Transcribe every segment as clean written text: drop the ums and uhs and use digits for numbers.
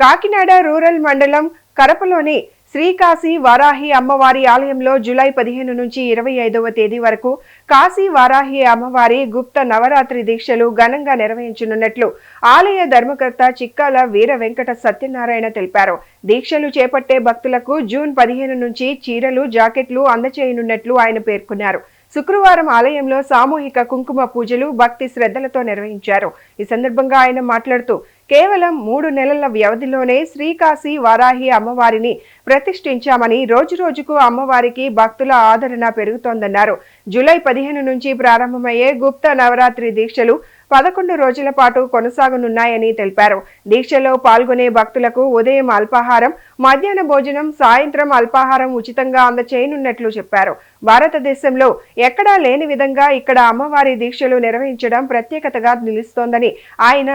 Kakinada rural మండలం కరపలోని శ్రీకాశీ వారాహి అమ్మవారి ఆలయంలో జూలై 15 నుంచి 25వ తేదీ వరకు కాశీ వారాహి అమ్మవారి గుప్త నవరాత్రి దీక్షలు ఘనంగా నిర్వహించనున్నట్లు ఆలయ ధర్మకర్త చిక్కాల వీర వెంకట సత్యనారాయణ తెలిపారు. దీక్షలు చేపట్టే భక్తులకు జూన్ 15 నుంచి చీరలు, జాకెట్లు అందజేయనున్నట్లు ఆయన పేర్కొన్నారు. శుక్రవారం ఆలయంలో సామూహిక కుంకుమ పూజలు భక్తి శ్రద్ధలతో నిర్వహించారు. ఈ సందర్భంగా ఆయన మాట్లాడుతూ కేవలం 3 నెలల వ్యవధిలోనే శ్రీకాశీ వారాహి అమ్మవారిని ప్రతిష్ఠించామని, రోజురోజుకు అమ్మవారికి భక్తుల ఆదరణ పెరుగుతోందన్నారు. జూలై 15 నుంచి ప్రారంభమయ్యే గుప్త నవరాత్రి దీక్షలు 11 రోజుల పాటు కొనసాగనున్నాయని తెలిపారు. దీక్షలో పాల్గొనే భక్తులకు ఉదయం అల్పాహారం, మధ్యాహ్న భోజనం, సాయంత్రం అల్పాహారం ఉచితంగా అందచేయనున్నట్లు చెప్పారు. భారతదేశంలో ఎక్కడా లేని విధంగా ఇక్కడ అమ్మవారి దీక్షలు నిర్వహించడం ప్రత్యేకతగా నిలుస్తోందని ఆయన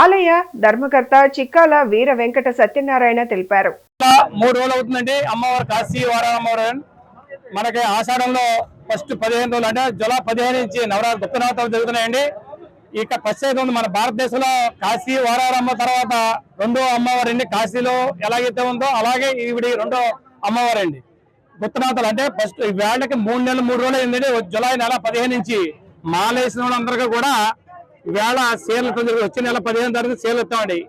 ఆలయ ధర్మకర్త చిక్కాల వీర వెంకట సత్యనారాయణ తెలిపారు. 3 రోజులు అవుతుందండి అమ్మవారు కాశీ వారాహి అమ్మవారు. మనకి ఆషాఢంలో ఫస్ట్ 15 రోజులు అంటే జూలై 15 నుంచి నవరాత్రి గుప్త నవరాత్రులు జరుగుతున్నాయండి. ఇక ప్రత్యేకత ఉంది మన భారతదేశంలో కాశీ వారాహి అమ్మ తర్వాత రెండో అమ్మవారు అండి. కాశీలో ఎలాగైతే ఉందో అలాగే ఈవిడి రెండో అమ్మవారు అండి. గుప్త నవరాత్రులు అంటే ఫస్ట్ వేళకి 3 రోజులు అయిందండి. జూలై నెల 15 నుంచి మాలేసిన వాళ్ళందరికీ కూడా వేళ సేల్ వచ్చే నెల 15 తారీఖు సేల్ ఇస్తామండి.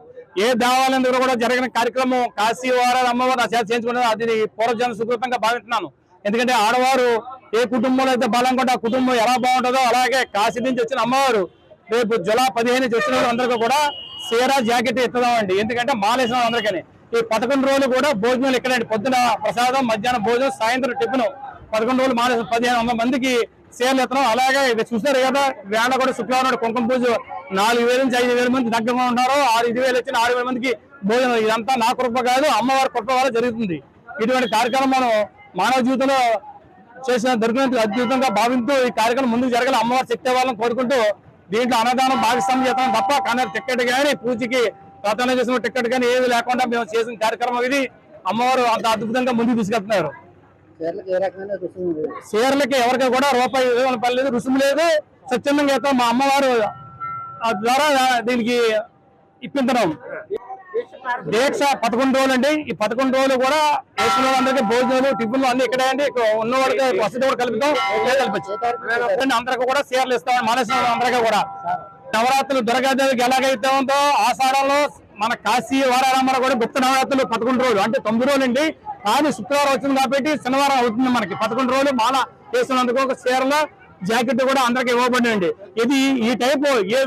ఏ దేవాలయం దగ్గర కూడా జరిగిన కార్యక్రమం కాశీ వారాహి అమ్మవారు నా చేత చేయించుకున్నారు. అది పూర్వజన సుకృతంగా భావిస్తున్నాను. ఎందుకంటే ఆడవారు ఏ కుటుంబంలో అయితే బలంగా ఉంటే ఆ కుటుంబం ఎలా బాగుంటుందో అలాగే కాశీ నుంచి వచ్చిన అమ్మవారు రేపు జూలై 15 నుంచి వచ్చిన అందరికీ కూడా చీర, జాకెట్ ఇస్తున్నామండి. ఎందుకంటే మాలేసిన అందరికీ ఈ 11 రోజులు కూడా భోజనాలు ఇక్కడండి. పొద్దున ప్రసాదం, మధ్యాహ్నం భోజనం, సాయంత్రం టిఫిన్. 11 రోజులు మాలేసిన 1500 మందికి సేల్ ఇస్తున్నాం. అలాగే చూస్తారు కదా వేళ కూడా శుక్రవారం కుంకుమ పూజ 4000 నుంచి 5000 మంది దగ్గరగా ఉన్నారు. 5,000 వచ్చిన 6,000 మందికి భోజనం. ఇదంతా నా కృప కాదు, అమ్మవారి కృప వల్ల జరుగుతుంది. ఇటువంటి కార్యక్రమం మనం మానవ జీవితంలో చేసిన దొరికినందుకు అద్భుతంగా భావిస్తూ ఈ కార్యక్రమం ముందుకు జరగాలి. అమ్మవారి శక్తి వాళ్ళని కోరుకుంటూ దీంట్లో అన్నదానం భాగస్వామ్యం చేస్తాం తప్ప కానీ టికెట్ కానీ పూజకి ప్రార్థన చేసిన టికెట్ కానీ ఏది లేకుండా మేము చేసిన కార్యక్రమం ఇది. అమ్మవారు అంత అద్భుతంగా ముందుకు తీసుకెళ్తున్నారు. చీరలకి ఎవరికి కూడా రూపాయి పర్లేదు, రుసుము లేదు, స్వచ్ఛందంగా చేస్తాం. మా అమ్మవారు ద్వారా దీనికి ఇప్పించడం. దీక్ష 11 రోజులు అండి. ఈ 11 రోజులు కూడా వేసిన వాళ్ళందరికీ భోజనాలు, టిఫిన్లు అన్ని ఇక్కడే అండి. ఉన్న వాళ్ళకి వసతి కూడా కల్పిస్తాం. అందరికీ కూడా చీరలు ఇస్తాం. మానేసిన అందరికీ కూడా నవరాత్రులు దుర్గాదేవికి ఎలాగైతే ఉందో ఆషాఢంలో మన కాశీ వారాహి అమ్మవారు కూడా గుప్త నవరాత్రులు 11 రోజులు అంటే 9 రోజులు అండి. కానీ శుక్రవారం వచ్చింది కాబట్టి శనివారం అవుతుంది. మనకి 11 రోజులు మాల వేసినందుకు ఒక చీరలో జాకెట్ కూడా అందరికి ఇవ్వబడింది. ఇది ఈ టైపు ఏ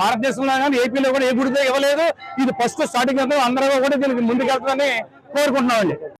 భారతదేశంలో కానీ ఏపీలో కూడా ఏ గుడితో ఇవ్వలేదు. ఇది ఫస్ట్ స్టార్టింగ్ అందరూ కూడా దీనికి ముందుకెళ్తారని కోరుకుంటున్నామండి.